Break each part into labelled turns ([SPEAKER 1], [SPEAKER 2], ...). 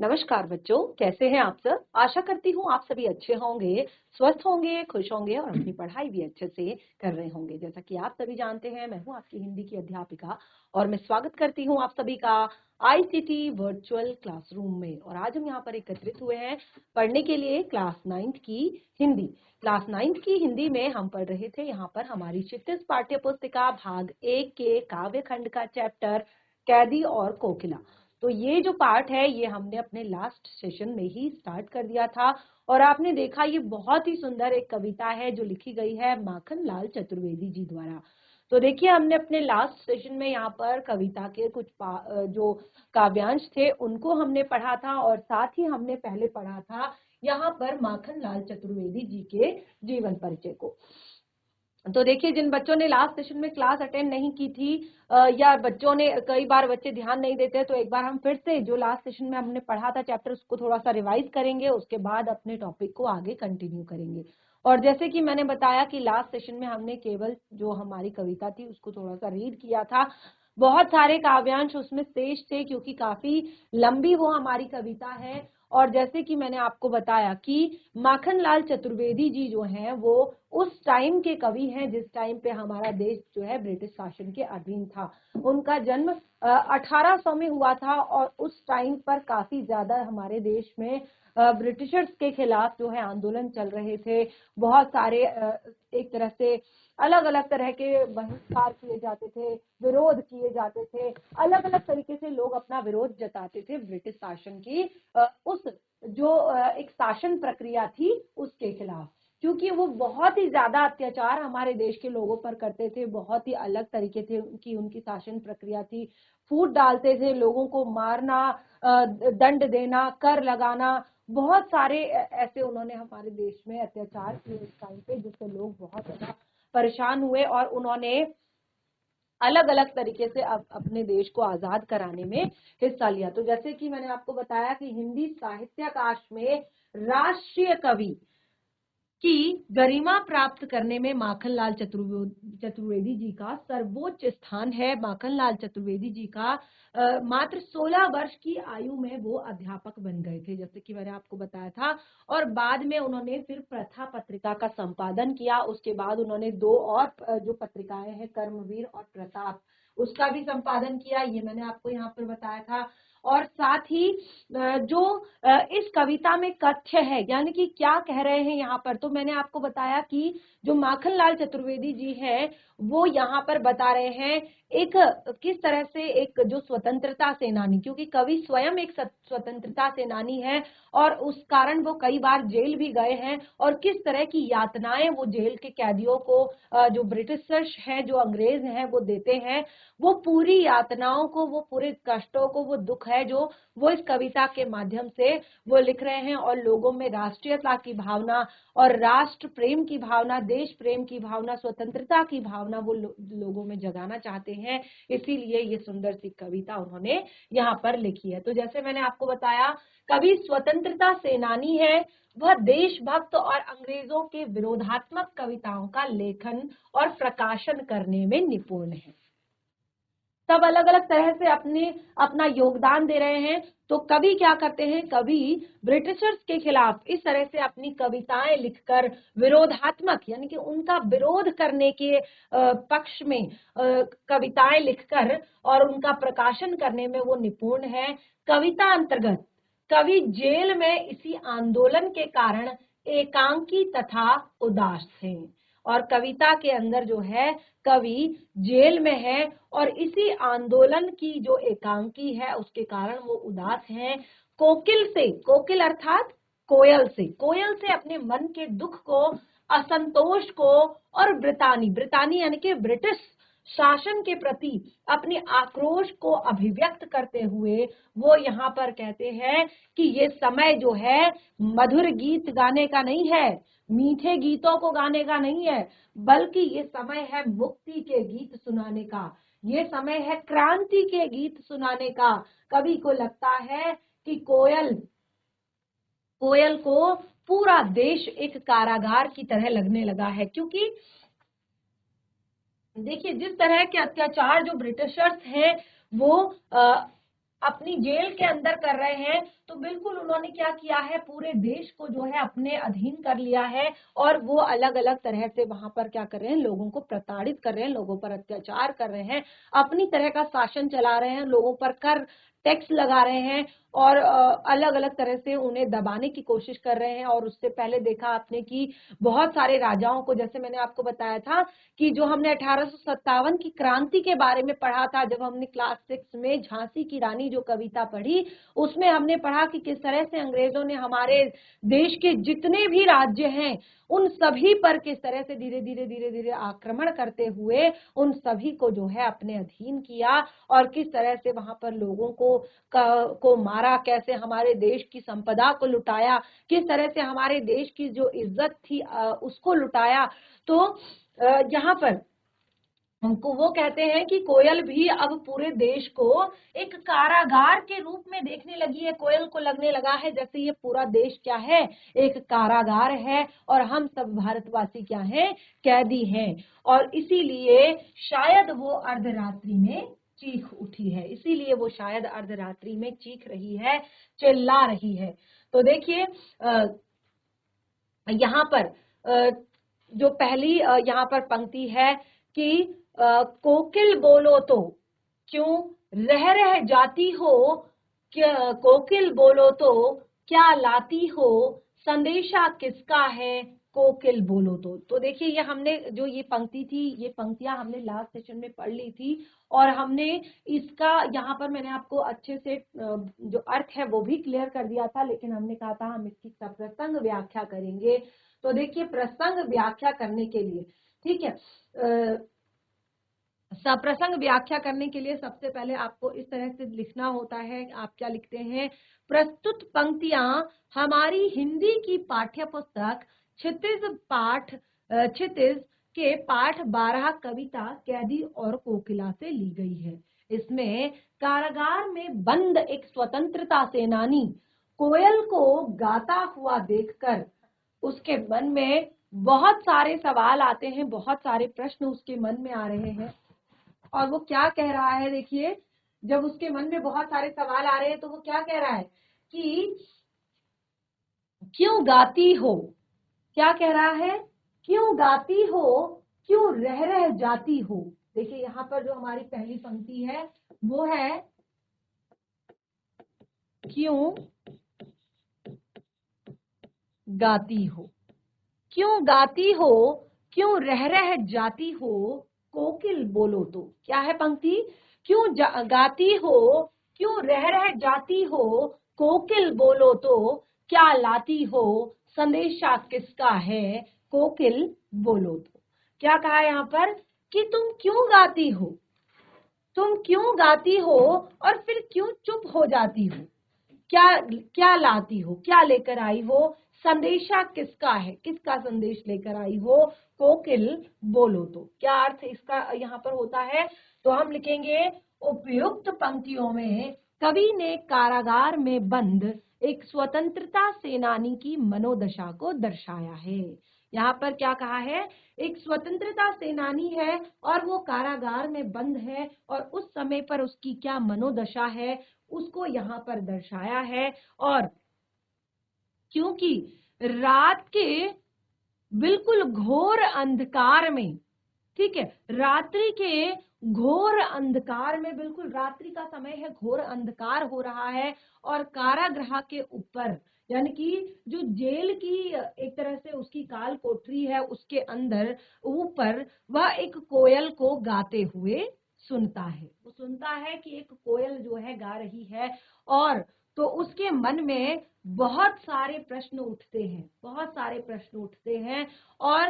[SPEAKER 1] नमस्कार बच्चों, कैसे हैं आप सब। आशा करती हूँ आप सभी अच्छे होंगे, स्वस्थ होंगे, खुश होंगे और अपनी पढ़ाई भी अच्छे से कर रहे होंगे। जैसा कि आप सभी जानते हैं, मैं हूँ आपकी हिंदी की अध्यापिका और मैं स्वागत करती हूँ आप सभी का आईसीटी वर्चुअल क्लासरूम में। और आज हम यहाँ पर एकत्रित हुए हैं पढ़ने के लिए क्लास 9th की हिंदी। क्लास 9th की हिंदी में हम पढ़ रहे थे यहाँ पर हमारी क्षितिज पाठ्य पुस्तिका भाग 1 के काव्य खंड का चैप्टर कैदी और कोकिला। तो ये जो पार्ट है ये हमने अपने लास्ट सेशन में ही स्टार्ट कर दिया था और आपने देखा ये बहुत ही सुंदर एक कविता है जो लिखी गई है माखन लाल चतुर्वेदी जी द्वारा। तो देखिए हमने अपने लास्ट सेशन में यहाँ पर कविता के कुछ जो काव्यांश थे उनको हमने पढ़ा था और साथ ही हमने पहले पढ़ा था यहाँ पर माखन लाल चतुर्वेदी जी के जीवन परिचय को। तो देखिए जिन बच्चों ने लास्ट सेशन में क्लास अटेंड नहीं की थी या बच्चों ने कई बार बच्चे ध्यान नहीं देते, तो एक बार हम फिर से जो लास्ट सेशन में हमने पढ़ा था चैप्टर उसको थोड़ा सा रिवाइज करेंगे, उसके बाद अपने टॉपिक को आगे कंटिन्यू करेंगे। और जैसे कि मैंने बताया कि लास्ट सेशन में हमने केवल जो हमारी कविता थी उसको थोड़ा सा रीड किया था। बहुत सारे काव्यांश उसमें शेष थे क्योंकि काफी लंबी वो हमारी कविता है। और जैसे कि मैंने आपको बताया कि माखन लाल चतुर्वेदी जी जो हैं वो उस टाइम के कवि हैं जिस टाइम पे हमारा देश जो है ब्रिटिश शासन के अधीन था। उनका जन्म 1800 में हुआ था और उस टाइम पर काफी ज्यादा हमारे देश में ब्रिटिशर्स के खिलाफ जो है आंदोलन चल रहे थे। बहुत सारे एक तरह से अलग अलग तरह के बहिष्कार किए जाते थे, विरोध किए जाते थे, अलग अलग तरीके से लोग अपना विरोध जताते थे ब्रिटिश शासन की उस जो एक शासन प्रक्रिया थी उसके खिलाफ। क्योंकि वो बहुत ही ज्यादा अत्याचार हमारे देश के लोगों पर करते थे, बहुत ही अलग तरीके थे की उनकी शासन प्रक्रिया थी। फूट डालते थे, लोगों को मारना, दंड देना, कर लगाना, बहुत सारे ऐसे उन्होंने हमारे देश में अत्याचार किए उस टाइम पे, जिससे लोग बहुत ज्यादा परेशान हुए और उन्होंने अलग अलग तरीके से अपने देश को आजाद कराने में हिस्सा लिया। तो जैसे कि मैंने आपको बताया कि हिंदी साहित्याकाश में राष्ट्रीय कवि की गरिमा प्राप्त करने में माखनलाल चतुर्वेदी जी का सर्वोच्च स्थान है। माखनलाल चतुर्वेदी जी का मात्र 16 वर्ष की आयु में वो अध्यापक बन गए थे, जैसे कि मैंने आपको बताया था। और बाद में उन्होंने फिर प्रथा पत्रिका का संपादन किया। उसके बाद उन्होंने दो और जो पत्रिकाएं हैं कर्मवीर और प्रताप, उसका भी संपादन किया, ये मैंने आपको यहाँ पर बताया था। और साथ ही जो इस कविता में कथ्य है, यानी कि क्या कह रहे हैं यहाँ पर, तो मैंने आपको बताया कि जो माखनलाल चतुर्वेदी जी हैं वो यहाँ पर बता रहे हैं एक किस तरह से एक जो स्वतंत्रता सेनानी, क्योंकि कवि स्वयं एक स्वतंत्रता सेनानी है और उस कारण वो कई बार जेल भी गए हैं, और किस तरह की यातनाएं वो जेल के कैदियों को जो ब्रिटिशर्स हैं, जो अंग्रेज हैं, वो देते हैं। वो पूरी यातनाओं को, वो पूरे कष्टों को, वो दुख है जो वो इस कविता के माध्यम से वो लिख रहे हैं और लोगों में राष्ट्रीयता की भावना और राष्ट्र प्रेम की भावना, देश प्रेम की भावना, स्वतंत्रता की भावना वो लोगों में जगाना चाहते हैं। इसीलिए ये सुंदर सी कविता उन्होंने यहाँ पर लिखी है। तो जैसे मैंने आपको बताया, कवि स्वतंत्रता सेनानी है, वह देशभक्त और अंग्रेजों के विरोधात्मक कविताओं का लेखन और प्रकाशन करने में निपुण है। सब अलग अलग तरह से अपना योगदान दे रहे हैं। तो कवि क्या करते हैं, कवि ब्रिटिशर्स के खिलाफ इस तरह से अपनी कविताएं लिखकर विरोधात्मक, यानी कि उनका विरोध करने के पक्ष में कविताएं लिखकर और उनका प्रकाशन करने में वो निपुण है। कविता अंतर्गत कवि जेल में इसी आंदोलन के कारण एकांकी तथा उदास थे। और कविता के अंदर जो है कवि जेल में है और इसी आंदोलन की जो एकांकी है उसके कारण वो उदास हैं। कोकिल से, कोकिल अर्थात कोयल से, कोयल से अपने मन के दुख को, असंतोष को और ब्रितानी, ब्रितानी यानी कि ब्रिटिश शासन के प्रति अपने आक्रोश को अभिव्यक्त करते हुए वो यहाँ पर कहते हैं कि ये समय जो है मधुर गीत गाने का नहीं है, मीठे गीतों को गाने का नहीं है, बल्कि ये समय है मुक्ति के गीत सुनाने का, ये समय है क्रांति के गीत सुनाने का। कवि को लगता है कि कोयल को पूरा देश एक कारागार की तरह लगने लगा है, क्योंकि देखिए जिस तरह के अत्याचार जो ब्रिटिशर्स हैं वो अपनी जेल के अंदर कर रहे हैं, तो बिल्कुल उन्होंने क्या किया है, पूरे देश को जो है अपने अधीन कर लिया है और वो अलग अलग तरह से वहां पर क्या कर रहे हैं, लोगों को प्रताड़ित कर रहे हैं, लोगों पर अत्याचार कर रहे हैं, अपनी तरह का शासन चला रहे हैं, लोगों पर कर टैक्स लगा रहे हैं और अलग अलग तरह से उन्हें दबाने की कोशिश कर रहे हैं। और उससे पहले देखा आपने कि बहुत सारे राजाओं को, जैसे मैंने आपको बताया था कि जो हमने 1857 की क्रांति के बारे में पढ़ा था, जब हमने क्लास 6 में झांसी की रानी जो कविता पढ़ी, उसमें हमने पढ़ा कि किस तरह से अंग्रेजों ने हमारे देश के जितने भी राज्य हैं उन सभी पर किस तरह से धीरे धीरे आक्रमण करते हुए उन सभी को जो है अपने अधीन किया और किस तरह से वहां पर लोगों को मारा, कैसे हमारे देश की संपदा को लुटाया, किस तरह से हमारे देश की जो इज्जत थी उसको लुटाया। तो यहाँ पर हमको वो कहते हैं कि कोयल भी अब पूरे देश को एक कारागार के रूप में देखने लगी है। कोयल को लगने लगा है जैसे ये पूरा देश क्या है, एक कारागार है और हम सब भारतवासी क्या हैं, कैदी हैं। और इसीलिए शायद वो अर्धरात्रि में चीख उठी है, इसीलिए वो शायद अर्धरात्रि में चीख रही है, चिल्ला रही है। तो देखिए यहाँ पर जो पहली यहाँ पर पंक्ति है कि कोकिल बोलो तो क्यों रह जाती हो, कोकिल बोलो तो क्या लाती हो, संदेशा किसका है, कोकिल बोलो तो देखिए ये हमने जो ये पंक्ति थी, ये पंक्तियां हमने लास्ट सेशन में पढ़ ली थी और हमने इसका यहाँ पर मैंने आपको अच्छे से जो अर्थ है वो भी क्लियर कर दिया था, लेकिन हमने कहा था हम इसकी सप्रसंग व्याख्या करेंगे। तो देखिए प्रसंग व्याख्या करने के लिए, ठीक है, सप्रसंग व्याख्या करने के लिए सबसे पहले आपको इस तरह से लिखना होता है। आप क्या लिखते हैं, प्रस्तुत पंक्तियां हमारी हिंदी की पाठ्य पुस्तक क्षितिज के पाठ 12 कविता कैदी और कोकिला से ली गई है। इसमें कारागार में बंद एक स्वतंत्रता सेनानी कोयल को गाता हुआ देखकर उसके मन में बहुत सारे सवाल आते हैं, बहुत सारे प्रश्न उसके मन में आ रहे हैं। और वो क्या कह रहा है, देखिए जब उसके मन में बहुत सारे सवाल आ रहे हैं तो वो क्या कह रहा है कि क्यों गाती हो, क्या कह रहा है, क्यों गाती हो, क्यों रह जाती हो। देखिए यहाँ पर जो हमारी पहली पंक्ति है वो है क्यों गाती हो, क्यों गाती हो, क्यों रह जाती हो, कोकिल बोलो तो। क्या है पंक्ति, क्यों गाती हो, क्यों रह जाती हो, कोकिल बोलो तो क्या लाती हो, संदेशा किसका है, कोकिल बोलो तो। क्या कहा यहाँ पर कि तुम क्यों गाती हो, तुम क्यों गाती हो और फिर क्यों चुप हो जाती हो, क्या क्या लाती हो, क्या लेकर आई हो, संदेशा किसका है, किसका संदेश लेकर आई हो, कोकिल बोलो तो। क्या अर्थ इसका यहाँ पर होता है, तो हम लिखेंगे उपयुक्त पंक्तियों में कवि ने कारागार में बंद एक स्वतंत्रता सेनानी की मनोदशा को दर्शाया है। यहाँ पर क्या कहा है, एक स्वतंत्रता सेनानी है और वो कारागार में बंद है और उस समय पर उसकी क्या मनोदशा है उसको यहाँ पर दर्शाया है। और क्योंकि रात के बिल्कुल घोर अंधकार में, ठीक है, रात्रि के घोर अंधकार में, बिल्कुल रात्रि का समय है, घोर अंधकार हो रहा है और कारागृह के ऊपर यानी कि जो जेल की एक तरह से उसकी काल कोठरी है उसके अंदर ऊपर वह एक कोयल को गाते हुए सुनता है। वो सुनता है कि एक कोयल जो है गा रही है और तो उसके मन में बहुत सारे प्रश्न उठते हैं, बहुत सारे प्रश्न उठते हैं और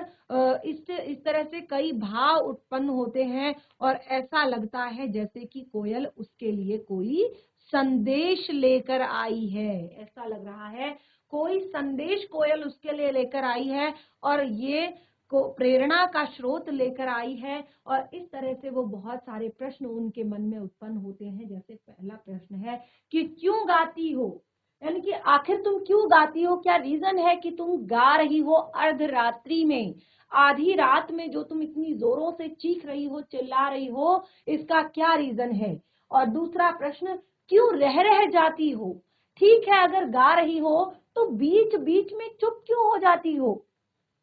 [SPEAKER 1] इस तरह से कई भाव उत्पन्न होते हैं और ऐसा लगता है जैसे कि कोयल उसके लिए कोई संदेश लेकर आई है, ऐसा लग रहा है कोई संदेश कोयल उसके लिए लेकर आई है और ये को प्रेरणा का स्रोत लेकर आई है। और इस तरह से वो बहुत सारे प्रश्न उनके मन में उत्पन्न होते हैं। जैसे पहला प्रश्न है कि क्यों गाती हो, यानी कि आखिर तुम क्यों गाती हो, क्या रीजन है कि तुम गा रही हो अर्धरात्रि में, आधी रात में जो तुम इतनी जोरों से चीख रही हो, चिल्ला रही हो, इसका क्या रीजन है। और दूसरा प्रश्न, क्यों रह जाती हो? ठीक है, अगर गा रही हो तो बीच बीच में चुप क्यों हो जाती हो?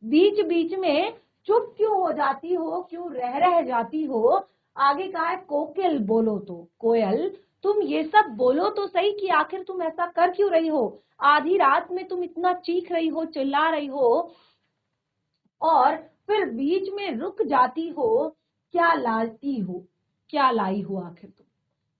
[SPEAKER 1] बीच बीच में चुप क्यों हो जाती हो? क्यों रह जाती हो? आगे कहा है कोकिल बोलो तो, कोयल तुम ये सब बोलो तो सही कि आखिर तुम ऐसा कर क्यों रही हो? आधी रात में तुम इतना चीख रही हो, चिल्ला रही हो और फिर बीच में रुक जाती हो, क्या लाती हो? क्या लाई हो आखिर तुम?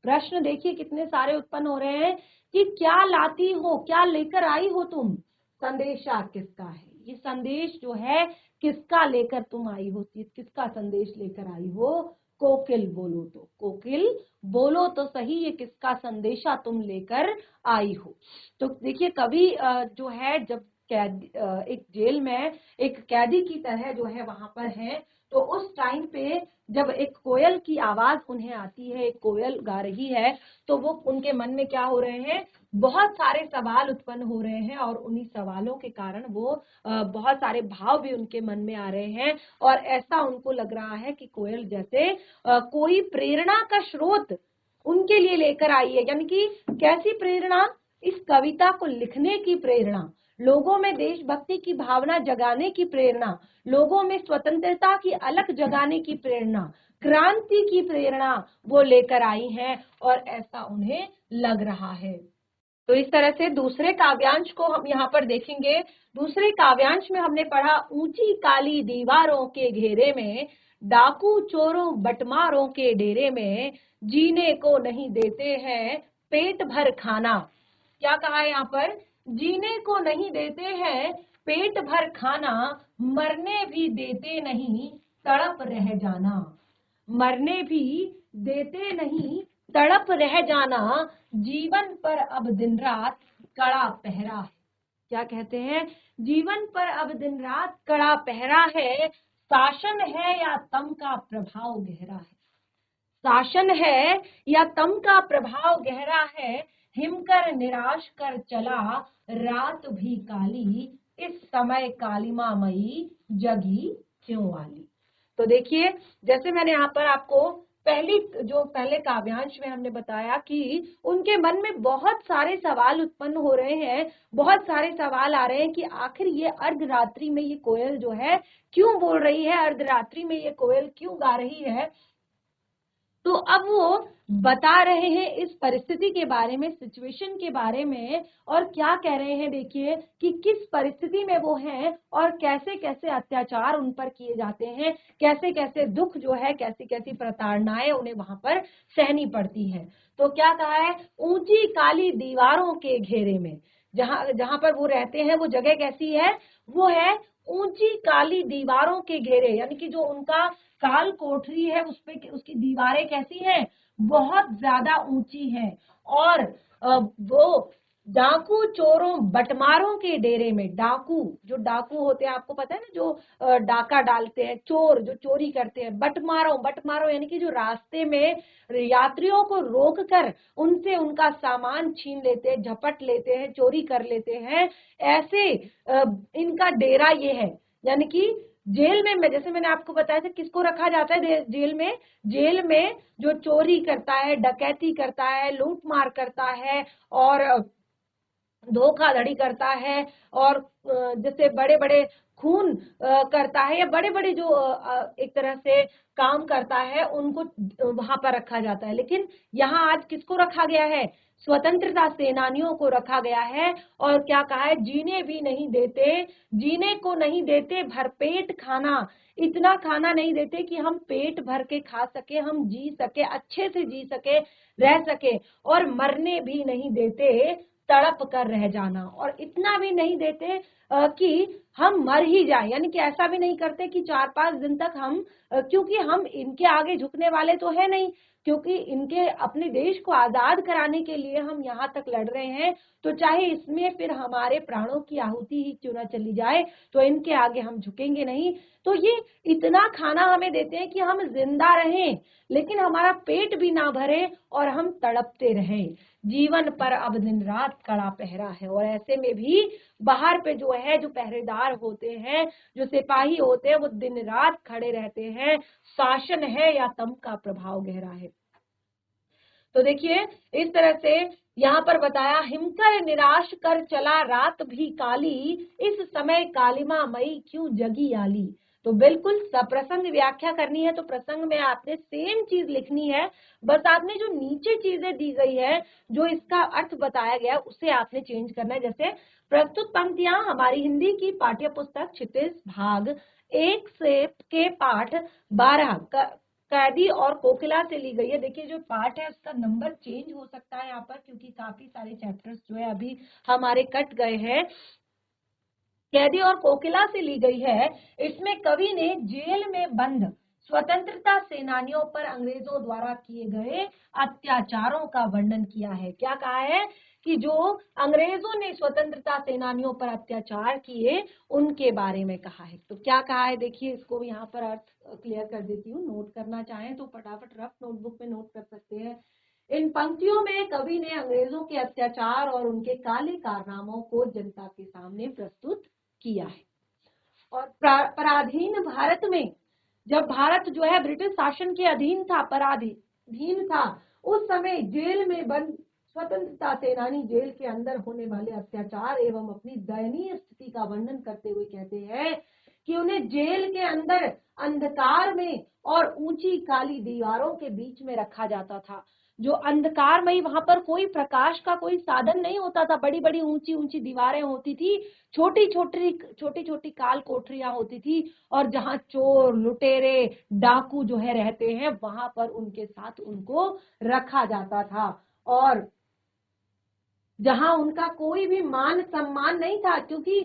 [SPEAKER 1] प्रश्न देखिए कितने सारे उत्पन्न हो रहे हैं कि क्या लाती हो, क्या लेकर आई हो तुम? संदेशा किसका है? ये संदेश जो है किसका लेकर तुम आई हो? किसका संदेश लेकर आई हो? कोकिल बोलो तो, कोकिल बोलो तो सही, ये किसका संदेशा तुम लेकर आई हो? तो देखिए कवि जो है जब एक जेल में एक कैदी की तरह जो है वहां पर है, तो उस टाइम पे जब एक कोयल की आवाज उन्हें आती है, एक कोयल गा रही है, तो वो उनके मन में क्या हो रहे हैं, बहुत सारे सवाल उत्पन्न हो रहे हैं और उन्हीं सवालों के कारण वो बहुत सारे भाव भी उनके मन में आ रहे हैं और ऐसा उनको लग रहा है कि कोयल जैसे कोई प्रेरणा का स्रोत उनके लिए लेकर आई है। यानी कि कैसी प्रेरणा? इस कविता को लिखने की प्रेरणा, लोगों में देशभक्ति की भावना जगाने की प्रेरणा, लोगों में स्वतंत्रता की अलख जगाने की प्रेरणा, क्रांति की प्रेरणा वो लेकर आई हैं और ऐसा उन्हें लग रहा है। तो इस तरह से दूसरे काव्यांश को हम यहाँ पर देखेंगे। दूसरे काव्यांश में हमने पढ़ा, ऊंची काली दीवारों के घेरे में, डाकू चोरों बटमारों के डेरे में, जीने को नहीं देते हैं पेट भर खाना। क्या कहा है यहाँ पर? जीने को नहीं देते हैं पेट भर खाना, मरने भी देते नहीं तड़प रह जाना। मरने भी देते नहीं तड़प रह जाना, जीवन पर अब दिन रात कड़ा पहरा है। क्या कहते हैं? जीवन पर अब दिन रात कड़ा पहरा है, शासन है या तम का प्रभाव गहरा है। शासन है या तम का प्रभाव गहरा है, हिमकर निराश कर चला रात भी काली, इस समय कालिमा मई जगी क्यों वाली। तो देखिए जैसे मैंने यहाँ पर आपको पहले काव्यांश में हमने बताया कि उनके मन में बहुत सारे सवाल उत्पन्न हो रहे हैं, बहुत सारे सवाल आ रहे हैं कि आखिर ये अर्धरात्रि में ये कोयल जो है क्यों बोल रही है, अर्धरात्रि में ये कोयल क्यों गा रही है। तो अब वो बता रहे हैं इस परिस्थिति के बारे में, सिचुएशन के बारे में, और क्या कह रहे हैं देखिए कि किस परिस्थिति में वो हैं और कैसे कैसे अत्याचार उन पर किए जाते हैं, कैसे कैसे दुख जो है, कैसी कैसी प्रताड़नाएं उन्हें वहां पर सहनी पड़ती है। तो क्या कहा है? ऊंची काली दीवारों के घेरे में, जहां जहां पर वो रहते हैं वो जगह कैसी है? वो है ऊंची काली दीवारों के घेरे, यानी कि जो उनका काल कोठरी है उसपे उसकी दीवारें कैसी हैं? बहुत ज्यादा ऊंची हैं। और वो डाकू चोरों बटमारों के डेरे में, डाकू जो डाकू होते हैं आपको पता है ना, जो डाका डालते हैं, चोर जो चोरी करते हैं, बटमारों बटमारों यानी कि जो रास्ते में यात्रियों को रोक कर उनसे उनका सामान छीन लेते हैं, झपट लेते हैं, चोरी कर लेते हैं, ऐसे इनका डेरा ये है। यानी कि जेल में जैसे मैंने आपको बताया था किसको रखा जाता है जेल में? जेल में जो चोरी करता है, डकैती करता है, लूट मार करता है और धोखाधड़ी करता है और जैसे बड़े बड़े खून करता है या बड़े बड़े जो एक तरह से काम करता है, उनको वहां पर रखा जाता है। लेकिन यहाँ आज किसको रखा गया है? स्वतंत्रता सेनानियों को रखा गया है। और क्या कहा है? जीने भी नहीं देते, जीने को नहीं देते भरपेट खाना, इतना खाना नहीं देते कि हम पेट भर के खा सके, हम जी सके, अच्छे से जी सके, रह सके, और मरने भी नहीं देते तड़प कर रह जाना, और इतना भी नहीं देते कि हम मर ही जाए। यानी कि ऐसा भी नहीं करते कि 4-5 दिन तक हम क्योंकि हम इनके आगे झुकने वाले तो है नहीं, क्योंकि इनके अपने देश को आजाद कराने के लिए हम यहाँ तक लड़ रहे हैं, तो चाहे इसमें फिर हमारे प्राणों की आहुति ही क्यों ना चली जाए, तो इनके आगे हम झुकेंगे नहीं। तो ये इतना खाना हमें देते हैं कि हम जिंदा रहें, लेकिन हमारा पेट भी ना भरे और हम तड़पते रहें। जीवन पर अब दिन रात कड़ा पहरा है, और ऐसे में भी बाहर पे जो है, जो पहरेदार होते हैं, जो सिपाही होते हैं, वो दिन रात खड़े रहते हैं। शासन है या तम का प्रभाव गहरा है। तो देखिए इस तरह से यहाँ पर बताया, हिमकर निराश कर चला रात भी काली, इस समय कालिमा मई क्यों जगी आली। तो बिल्कुल सप्रसंग व्याख्या करनी है तो प्रसंग में आपने सेम चीज लिखनी है, बस आपने जो नीचे चीजें दी गई है, जो इसका अर्थ बताया गया उसे आपने चेंज करना है। जैसे प्रस्तुत पंक्तियां हमारी हिंदी की पाठ्य पुस्तक क्षितिज भाग 1 से के पाठ 12 कैदी और कोकिला से ली गई है। देखिए जो पार्ट है उसका नंबर चेंज हो सकता है यहाँ पर, क्योंकि काफी सारे चैप्टर्स जो है अभी हमारे कट गए हैं। कैदी और कोकिला से ली गई है। इसमें कवि ने जेल में बंद स्वतंत्रता सेनानियों पर अंग्रेजों द्वारा किए गए अत्याचारों का वर्णन किया है। क्या कहा है कि जो अंग्रेजों ने स्वतंत्रता सेनानियों पर अत्याचार किए उनके बारे में कहा है। तो क्या कहा है देखिए, इसको यहाँ पर अर्थ क्लियर कर देती हूँ, नोट करना चाहें तो फटाफट रफ नोटबुक में नोट कर सकते हैं। इन पंक्तियों में कवि ने अंग्रेजों के अत्याचार और उनके काले कारनामों को जनता के सामने प्रस्तुत किया है। और पराधीन भारत में, जब भारत जो है ब्रिटिश शासन के अधीन था, पराधीन था, उस समय जेल में बंद स्वतंत्रता सेनानी जेल के अंदर होने वाले अत्याचार एवं अपनी दयनीय स्थिति का वर्णन करते हुए कहते हैं कि उन्हें जेल के अंदर अंधकार में और ऊंची काली दीवारों के बीच में रखा जाता था। जो अंधकारमयी, वहां पर कोई प्रकाश का कोई साधन नहीं होता था, बड़ी बड़ी ऊंची ऊंची दीवारें होती थी, छोटी छोटी काल कोठरियां होती थी, और जहां चोर लुटेरे डाकू जो है रहते हैं वहां पर उनके साथ उनको रखा जाता था, और जहां उनका कोई भी मान सम्मान नहीं था, क्योंकि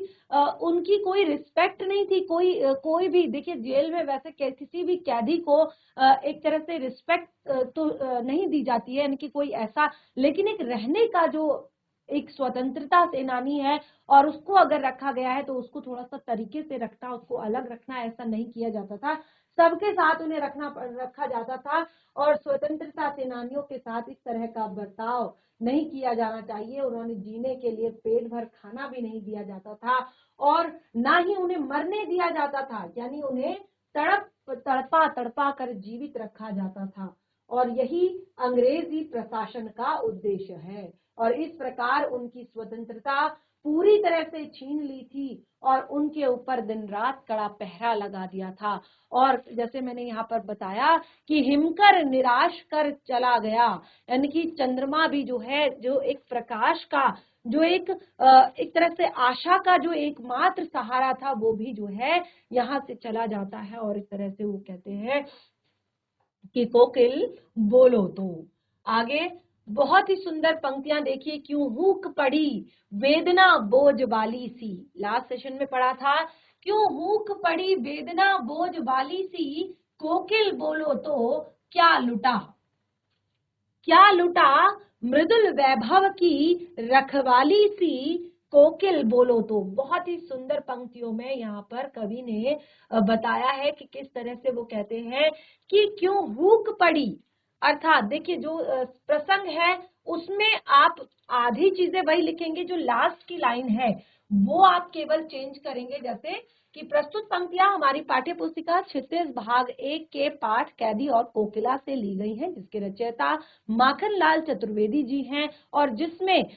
[SPEAKER 1] उनकी कोई रिस्पेक्ट नहीं थी। कोई भी, देखिए जेल में वैसे किसी भी कैदी को एक तरह से रिस्पेक्ट तो नहीं दी जाती है, यानी कि कोई ऐसा, लेकिन एक रहने का जो एक स्वतंत्रता सेनानी है और उसको अगर रखा गया है तो उसको थोड़ा सा तरीके से रखना, उसको अलग रखना, ऐसा नहीं किया जाता था। सबके साथ उन्हें रखा जाता था, और स्वतंत्रता सेनानियों के साथ इस तरह का बर्ताव नहीं किया जाना चाहिए। उन्होंने जीने के लिए पेट भर खाना भी नहीं दिया जाता था, और ना ही उन्हें मरने दिया जाता था, यानी उन्हें तड़पा तड़पा कर जीवित रखा जाता था। और यही अंग्रेजी प्रशासन का उद्देश्य है। और इस प्रकार उनकी स्वतंत्रता पूरी तरह से छीन ली थी और उनके ऊपर दिन रात कड़ा पहरा लगा दिया था। और जैसे मैंने यहाँ पर बताया कि हिमकर निराश कर चला गया, यानी कि चंद्रमा भी जो है, जो एक प्रकाश का, जो एक तरह से आशा का जो एकमात्र सहारा था, वो भी जो है यहाँ से चला जाता है। और इस तरह से वो कहते हैं कि कोकिल बोलो तो। आगे बहुत ही सुंदर पंक्तियां देखिए, क्यों हुक पड़ी वेदना बोझ वाली सी, लास्ट सेशन में पढ़ा था, क्यों हुक पड़ी वेदना बोझ वाली सी, कोकिल बोलो तो क्या लुटा, क्या लुटा मृदुल वैभव की रखवाली सी, कोकिल बोलो तो। बहुत ही सुंदर पंक्तियों में यहाँ पर कवि ने बताया है कि किस तरह से वो कहते हैं कि क्यों हुक पड़ी, अर्थात देखिए जो प्रसंग है उसमें आप आधी चीजें वही लिखेंगे, जो लास्ट की लाइन है वो आप केवल चेंज करेंगे। जैसे कि प्रस्तुत पंक्तियां हमारी पाठ्य पुस्तिका क्षितिज भाग 1 के पाठ कैदी और कोकिला से ली गई हैं, जिसके रचयिता माखनलाल चतुर्वेदी जी हैं, और जिसमें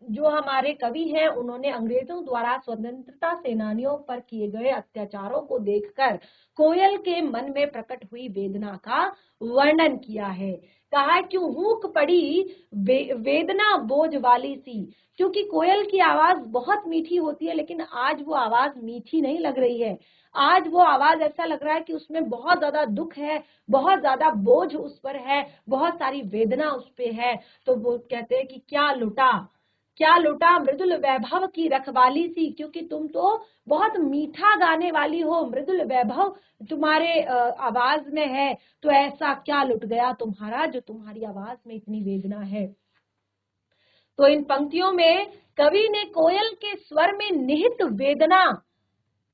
[SPEAKER 1] जो हमारे कवि हैं उन्होंने अंग्रेजों द्वारा स्वतंत्रता सेनानियों पर किए गए अत्याचारों को देखकर कोयल के मन में प्रकट हुई वेदना का वर्णन किया है। कहा क्यों हुक पड़ी वेदना बोझ वाली सी, क्योंकि कोयल की आवाज बहुत मीठी होती है, लेकिन आज वो आवाज मीठी नहीं लग रही है। आज वो आवाज ऐसा लग रहा है कि उसमें बहुत ज्यादा दुख है, बहुत ज्यादा बोझ उस पर है, बहुत सारी वेदना उस पे है। तो वो कहते हैं कि क्या लुटा मृदुल वैभव की रखवाली सी, क्योंकि तुम तो बहुत मीठा गाने वाली हो, मृदुल वैभव तुम्हारे आवाज में है, तो ऐसा क्या लुट गया तुम्हारा जो तुम्हारी आवाज में इतनी वेदना है। तो इन पंक्तियों में कवि ने कोयल के स्वर में निहित वेदना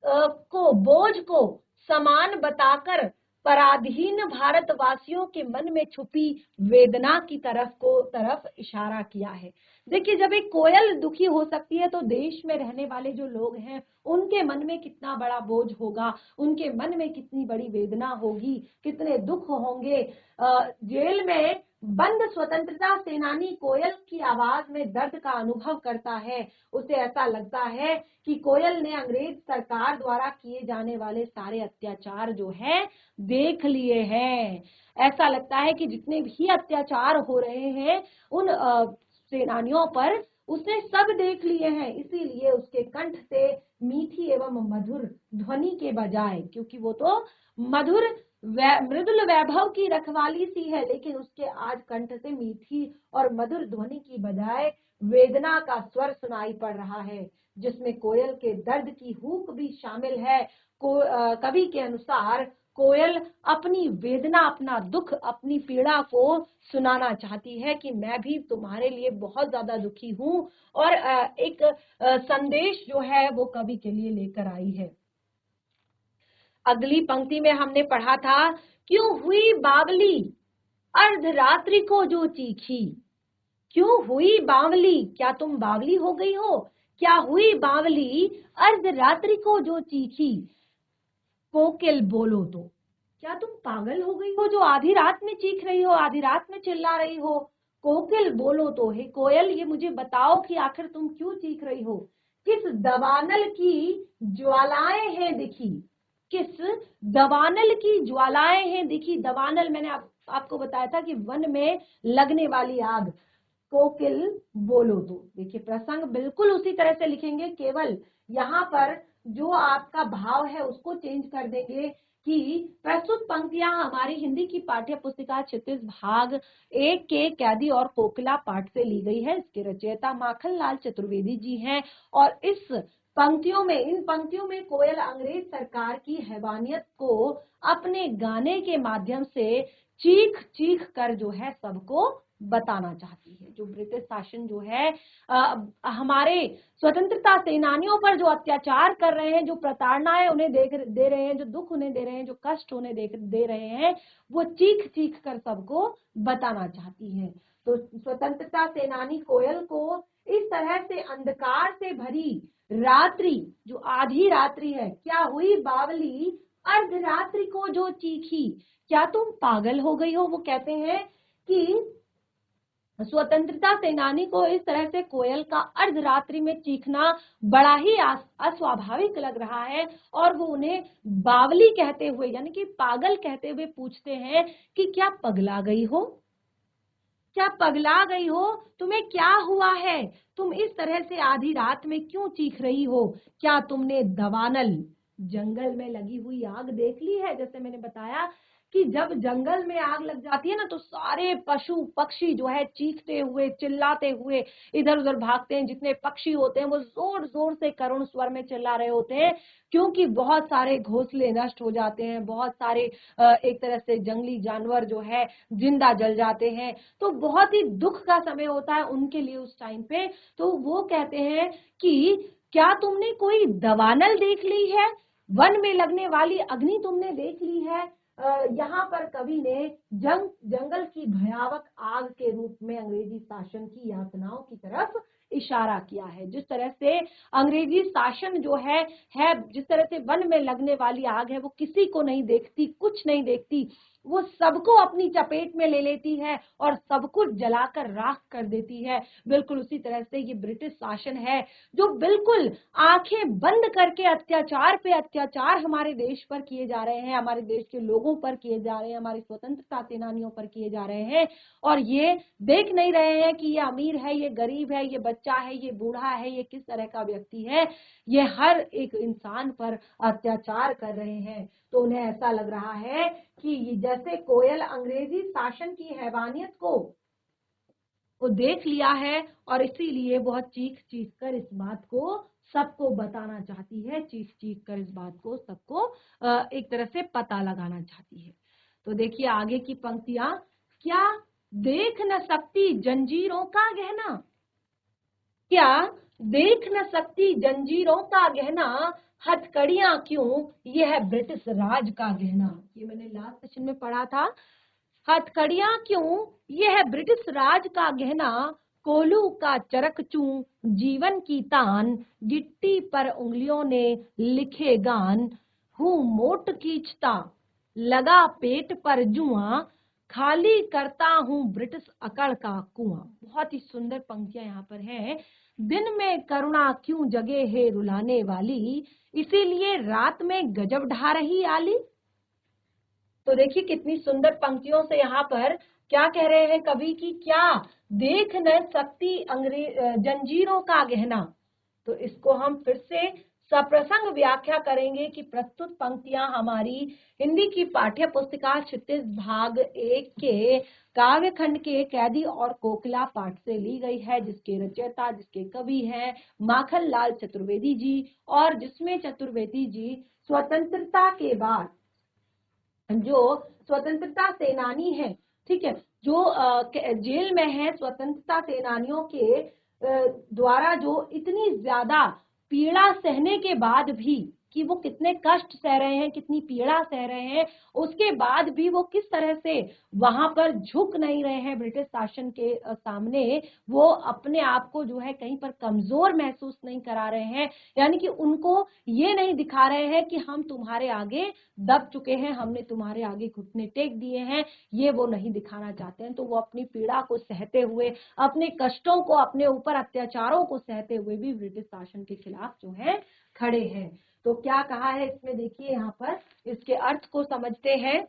[SPEAKER 1] को, बोझ को समान बताकर पराधीन भारतवासियों के मन में छुपी वेदना की तरफ इशारा किया है। देखिए जब एक कोयल दुखी हो सकती है तो देश में रहने वाले जो लोग हैं उनके मन में कितना बड़ा बोझ होगा, उनके मन में कितनी बड़ी वेदना होगी, कितने दुख होंगे। जेल में बंद स्वतंत्रता सेनानी कोयल की आवाज में दर्द का अनुभव करता है। उसे ऐसा लगता है कि कोयल ने अंग्रेज सरकार द्वारा किए जाने वाले सारे अत्याचार जो है देख लिए हैं। ऐसा लगता है कि जितने भी अत्याचार हो रहे हैं उन सेनानियों पर उसने सब देख लिए हैं। इसीलिए उसके कंठ से मीठी एवं मधुर ध्वनि के बजाय, क्योंकि वो तो मधुर मृदुल वैभव की रखवाली सी है, लेकिन उसके आज कंठ से मीठी और मधुर ध्वनि की बजाय वेदना का स्वर सुनाई पड़ रहा है, जिसमें कोयल के दर्द की हूक भी शामिल है। कवि के अनुसार कोयल अपनी वेदना, अपना दुख, अपनी पीड़ा को सुनाना चाहती है कि मैं भी तुम्हारे लिए बहुत ज्यादा दुखी हूँ, और एक संदेश जो है वो कवि के लिए लेकर आई है। अगली पंक्ति में हमने पढ़ा था, क्यों हुई बावली अर्धरात्रि को जो चीखी। क्यों हुई बावली, क्या तुम बावली हो गई हो? क्या हुई बावली अर्धरात्रि को जो चीखी, कोकिल बोलो तो। क्या तुम पागल हो गई हो जो आधी रात में चीख रही हो, आधी रात में चिल्ला रही हो? कोकिल बोलो तो, हे कोयल ये मुझे बताओ कि आखिर तुम क्यों चीख रही हो? किस दवानल की ज्वालाएं हैं दिखी, किस दवानल की ज्वालाएं हैं दिखी। दवानल मैंने आपको बताया था कि वन में लगने वाली आग। कोकिल बोलो तो, देखिए प्रसंग बिल्कुल उसी तरह से लिखेंगे, केवल यहाँ पर जो आपका भाव है उसको चेंज कर देंगे कि प्रस्तुत पंक्तियां हमारी हिंदी की पाठ्य पुस्तिका 36 भाग 1 के कैदी और कोकिला पाठ से ली गई है। इसके रचयिता माखनलाल चतुर्वेदी जी हैं, और इस पंक्तियों में, इन पंक्तियों में कोयल अंग्रेज सरकार की हैवानियत को अपने गाने के माध्यम से चीख चीख कर जो है सबको बताना चाहती है। जो ब्रिटिश शासन जो है हमारे स्वतंत्रता सेनानियों पर जो अत्याचार कर रहे हैं, जो प्रताड़नाएं उन्हें दे रहे हैं, जो दुख उन्हें दे रहे हैं, जो कष्ट उन्हें दे रहे हैं, वो चीख चीख कर सबको बताना चाहती है। तो स्वतंत्रता सेनानी कोयल को इस तरह से अंधकार से भरी रात्रि, जो आधी रात्रि है, क्या हुई बावली अर्धरात्रि को जो चीखी, क्या तुम पागल हो गई हो? वो कहते हैं कि स्वतंत्रता सेनानी को इस तरह से कोयल का अर्धरात्रि में चीखना बड़ा ही अस्वाभाविक लग रहा है, और वो उन्हें बावली कहते हुए यानी कि पागल कहते हुए पूछते हैं कि क्या पगला गई हो? क्या पगला गई हो? तुम्हें क्या हुआ है? तुम इस तरह से आधी रात में क्यों चीख रही हो? क्या तुमने दवानल, जंगल में लगी हुई आग देख ली है? जैसे मैंने बताया कि जब जंगल में आग लग जाती है ना, तो सारे पशु पक्षी जो है चीखते हुए, चिल्लाते हुए इधर उधर भागते हैं। जितने पक्षी होते हैं वो जोर जोर से करुण स्वर में चिल्ला रहे होते हैं, क्योंकि बहुत सारे घोंसले नष्ट हो जाते हैं, बहुत सारे एक तरह से जंगली जानवर जो है जिंदा जल जाते हैं। तो बहुत ही दुख का समय होता है उनके लिए उस टाइम पे। तो वो कहते हैं कि क्या तुमने कोई दवानल देख ली है? वन में लगने वाली अग्नि तुमने देख ली है? यहाँ पर कवि ने जंगल की भयावह आग के रूप में अंग्रेजी शासन की यातनाओं की तरफ इशारा किया है। जिस तरह से अंग्रेजी शासन जो है जिस तरह से वन में लगने वाली आग है, वो किसी को नहीं देखती, कुछ नहीं देखती, वो सबको अपनी चपेट में ले लेती है और सब कुछ जलाकर राख कर देती है। बिल्कुल उसी तरह से ये ब्रिटिश शासन है, जो बिल्कुल आंखें बंद करके अत्याचार पे अत्याचार हमारे देश पर किए जा रहे हैं, हमारे देश के लोगों पर किए जा रहे हैं, हमारे स्वतंत्रता सेनानियों पर किए जा रहे हैं, और ये देख नहीं रहे हैं कि ये अमीर है, ये गरीब है, ये बच्चा है, ये बूढ़ा है, ये किस तरह का व्यक्ति है, ये हर एक इंसान पर अत्याचार कर रहे हैं। तो उन्हें ऐसा लग रहा है कि जैसे कोयल अंग्रेजी शासन की हैवानियत को वो देख लिया है, और इसीलिए वह चीख चीख कर इस बात को सबको बताना चाहती है, चीख चीख कर इस बात को सबको एक तरह से पता लगाना चाहती है। तो देखिए आगे की पंक्तियां, क्या देख न सकती जंजीरों का गहना, क्या देख न सकती जंजीरों का गहना, हथकड़ियां क्यों ये है ब्रिटिश राज का गहना। ये मैंने लास्ट सेशन में पढ़ा था। हथकड़ियां क्यों ये है ब्रिटिश राज का गहना, कोलू का चरक चूं जीवन की तान, गिट्टी पर उंगलियों ने लिखे गान, हूँ मोट खींचता लगा पेट पर जुआ, खाली करता हूँ ब्रिटिश अकड़ का कुआं। बहुत ही सुंदर पंक्तियां यहाँ पर हैं। दिन में करुणा क्यों जगे है रुलाने वाली, इसीलिए रात में गजब ढा रही आली। तो देखिए कितनी सुंदर पंक्तियों से यहाँ पर क्या कह रहे हैं कवि की, क्या देख न सकती जंजीरों का गहना। तो इसको हम फिर से सप्रसंग व्याख्या करेंगे कि प्रस्तुत पंक्तियां हमारी हिंदी की पाठ्य पुस्तिका क्षितिज भाग 1 के काव्य खंड के कैदी और कोकिला पाठ से ली गई है, जिसके रचयिता जिसके कवि हैं माखनलाल चतुर्वेदी जी, और जिसमें चतुर्वेदी जी स्वतंत्रता के बाद जो स्वतंत्रता सेनानी है, ठीक है, जो जेल में है, स्वतंत्रता सेनानियों के द्वारा जो इतनी ज्यादा पीड़ा सहने के बाद भी, कि वो कितने कष्ट सह रहे हैं, कितनी पीड़ा सह रहे हैं, उसके बाद भी वो किस तरह से वहां पर झुक नहीं रहे हैं ब्रिटिश शासन के सामने, वो अपने आप को जो है कहीं पर कमजोर महसूस नहीं करा रहे हैं, यानी कि उनको ये नहीं दिखा रहे हैं कि हम तुम्हारे आगे दब चुके हैं, हमने तुम्हारे आगे घुटने टेक दिए हैं, ये वो नहीं दिखाना चाहते हैं। तो वो अपनी पीड़ा को सहते हुए, अपने कष्टों को, अपने ऊपर अत्याचारों को सहते हुए भी ब्रिटिश शासन के खिलाफ जो है खड़े हैं। तो क्या कहा है इसमें, देखिए यहाँ पर इसके अर्थ को समझते हैं।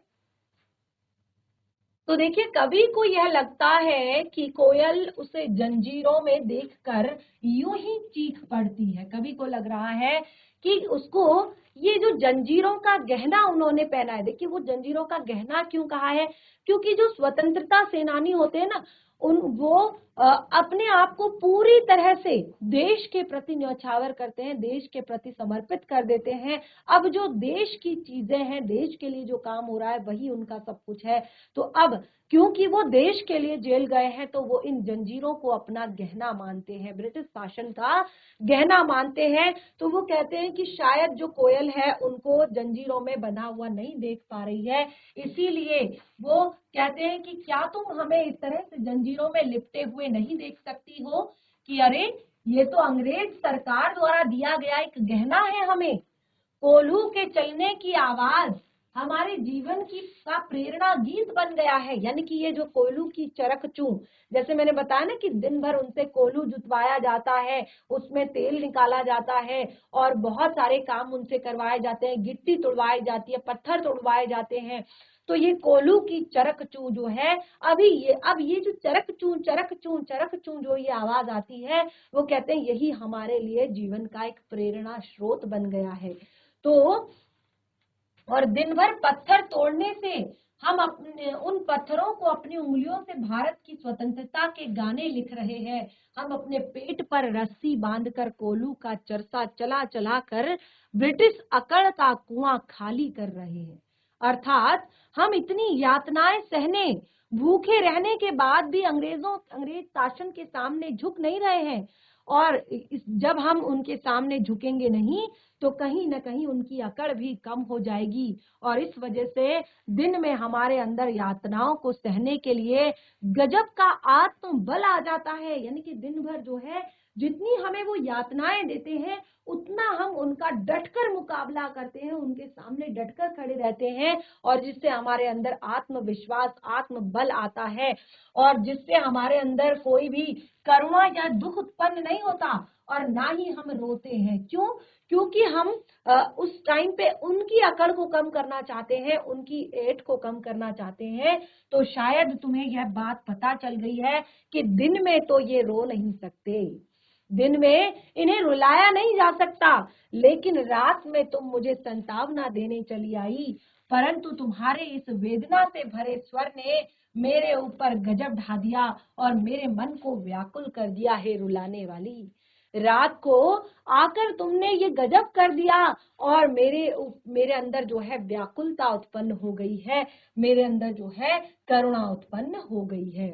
[SPEAKER 1] तो देखिए कवि को यह लगता है कि कोयल उसे जंजीरों में देखकर यूं ही चीख पड़ती है। कवि को लग रहा है कि उसको ये जो जंजीरों का गहना उन्होंने पहना है, देखिए वो जंजीरों का गहना क्यों कहा है, क्योंकि जो स्वतंत्रता सेनानी होते हैं ना, वो अपने आप को पूरी तरह से देश के प्रति न्यौछावर करते हैं, देश के प्रति समर्पित कर देते हैं। अब जो देश की चीजें हैं, देश के लिए जो काम हो रहा है, वही उनका सब कुछ है। तो अब क्योंकि वो देश के लिए जेल गए हैं, तो वो इन जंजीरों को अपना गहना मानते हैं, ब्रिटिश शासन का गहना मानते हैं। तो वो कहते हैं कि शायद जो कोयल है उनको जंजीरों में बंधा हुआ नहीं देख पा रही है, इसीलिए वो कहते हैं कि क्या तुम हमें इस तरह से जंजीरों में लिपटे हुए नहीं देख सकती हो, कि अरे ये तो अंग्रेज सरकार द्वारा दिया गया एक गहना है हमें। कोल्हू के चलने की आवाज हमारे जीवन की का प्रेरणा गीत बन गया है, यानी कि ये जो कोल्हू की चरक चूं, जैसे मैंने बताया ना कि दिन भर उनसे कोल्हू जुतवाया जाता है, उसमें तेल निकाला जाता है और बहुत सारे काम उनसे करवाए जाते हैं, गिट्टी तोड़वाई जाती है, पत्थर तोड़वाए जाते हैं। तो ये कोल्हू की चरक चूं जो है, अब ये जो चरक चूं जो ये आवाज आती है, वो कहते हैं यही हमारे लिए जीवन का एक प्रेरणा स्रोत बन गया है। तो और दिन भर पत्थर तोड़ने से हम अपने उन पत्थरों को अपनी उंगलियों से भारत की स्वतंत्रता के गाने लिख रहे हैं। हम अपने पेट पर रस्सी बांधकर कोल्हू का चरसा चला चला कर ब्रिटिश अकड़ का कुआं खाली कर रहे हैं। अर्थात हम इतनी यातनाएं सहने, भूखे रहने के बाद भी अंग्रेज शासन के सामने झुक नहीं रहे हैं, और जब हम उनके सामने झुकेंगे नहीं तो कहीं न कहीं उनकी अकड़ भी कम हो जाएगी, और इस वजह से दिन में हमारे अंदर यातनाओं को सहने के लिए गजब का आत्मबल आ जाता है। यानी कि दिन भर जो है जितनी हमें वो यातनाएं देते हैं, उतना हम उनका डटकर मुकाबला करते हैं, उनके सामने डटकर खड़े रहते हैं, और जिससे हमारे अंदर आत्मविश्वास, आत्मबल आता है, और जिससे हमारे अंदर कोई भी करुणा या दुख उत्पन्न नहीं होता, और ना ही हम रोते हैं। क्यों? क्योंकि हम उस टाइम पे उनकी अकड़ को कम करना चाहते हैं, उनकी एट को कम करना चाहते हैं। तो शायद तुम्हें यह बात पता चल गई है कि दिन में तो ये रो नहीं सकते, दिन में इन्हें रुलाया नहीं जा सकता, लेकिन रात में तुम मुझे संतावना देने चली आई, परंतु तुम्हारे इस वेदना से भरे स्वर ने मेरे ऊपर गजब ढा दिया और मेरे मन को व्याकुल कर दिया है रुलाने वाली। रात को आकर तुमने ये गजब कर दिया, और मेरे अंदर जो है व्याकुलता उत्पन्न हो गई है, मेरे अंदर जो है करुणा उत्पन्न हो गई है।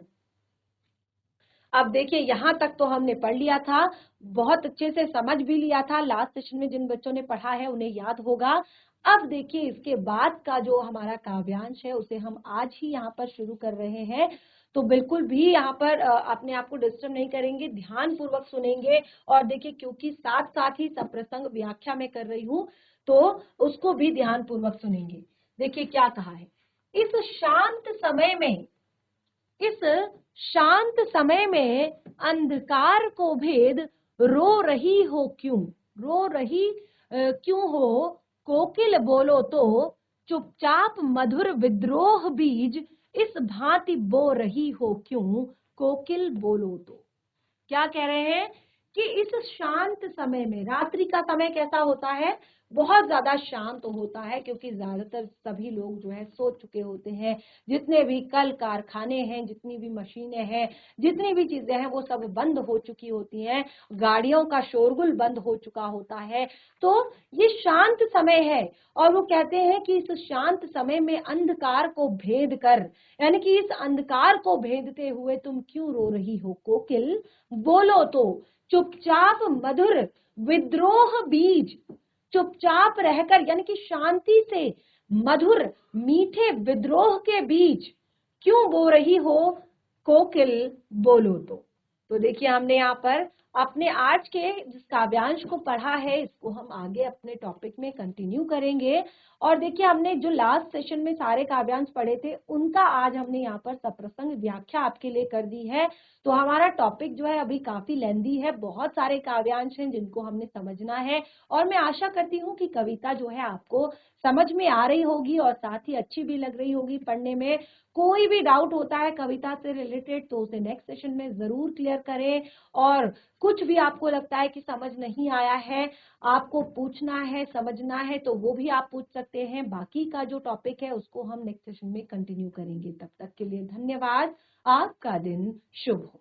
[SPEAKER 1] अब देखिए यहाँ तक तो हमने पढ़ लिया था, बहुत अच्छे से समझ भी लिया था, लास्ट सेशन में जिन बच्चों ने पढ़ा है उन्हें याद होगा। अब देखिए इसके बाद का जो हमारा काव्यांश है उसे हम आज ही यहाँ पर शुरू कर रहे हैं। तो बिल्कुल भी यहाँ पर अपने आप को डिस्टर्ब नहीं करेंगे, ध्यान पूर्वक सुनेंगे, और देखिए क्योंकि साथ साथ ही सप्रसंग व्याख्या में कर रही हूँ, तो उसको भी ध्यान पूर्वक सुनेंगे। देखिए क्या कहा है, इस शांत समय में, इस शांत समय में अंधकार को भेद रो रही हो क्यों, रो रही क्यों हो कोकिल बोलो तो, चुपचाप मधुर विद्रोह बीज इस भांति बो रही हो क्यों कोकिल बोलो तो। क्या कह रहे हैं कि इस शांत समय में, रात्रि का समय कैसा होता है, बहुत ज्यादा शांत होता है, क्योंकि ज्यादातर सभी लोग जो है सो चुके होते हैं। जितने भी कल कारखाने हैं, जितनी भी मशीनें हैं, जितनी भी चीजें हैं, वो सब बंद हो चुकी होती हैं, गाड़ियों का शोरगुल बंद हो चुका होता है। तो ये शांत समय है, और वो कहते हैं कि इस शांत समय में अंधकार को भेद कर, यानी कि इस अंधकार को भेदते हुए तुम क्यों रो रही हो कोकिल बोलो तो, चुपचाप मधुर विद्रोह बीज, चुपचाप रहकर यानी कि शांति से मधुर मीठे विद्रोह के बीज क्यों बो रही हो कोकिल बोलो तो देखिए हमने यहाँ पर अपने आज के जिस काव्यांश को पढ़ा है, इसको हम आगे अपने टॉपिक में कंटिन्यू करेंगे। और देखिए हमने जो लास्ट सेशन में सारे काव्यांश पढ़े थे, उनका आज हमने यहाँ पर सप्रसंग व्याख्या आपके लिए कर दी है। तो हमारा टॉपिक जो है अभी काफी लेंदी है, बहुत सारे काव्यांश हैं जिनको हमने समझना है, और मैं आशा करती हूँ कि कविता जो है आपको समझ में आ रही होगी और साथ ही अच्छी भी लग रही होगी पढ़ने में। कोई भी डाउट होता है कविता से रिलेटेड तो उसे नेक्स्ट सेशन में जरूर क्लियर करें, और कुछ भी आपको लगता है कि समझ नहीं आया है, आपको पूछना है, समझना है, तो वो भी आप पूछ सकते हैं। बाकी का जो टॉपिक है उसको हम नेक्स्ट सेशन में कंटिन्यू करेंगे। तब तक के लिए धन्यवाद। आपका दिन शुभ हो।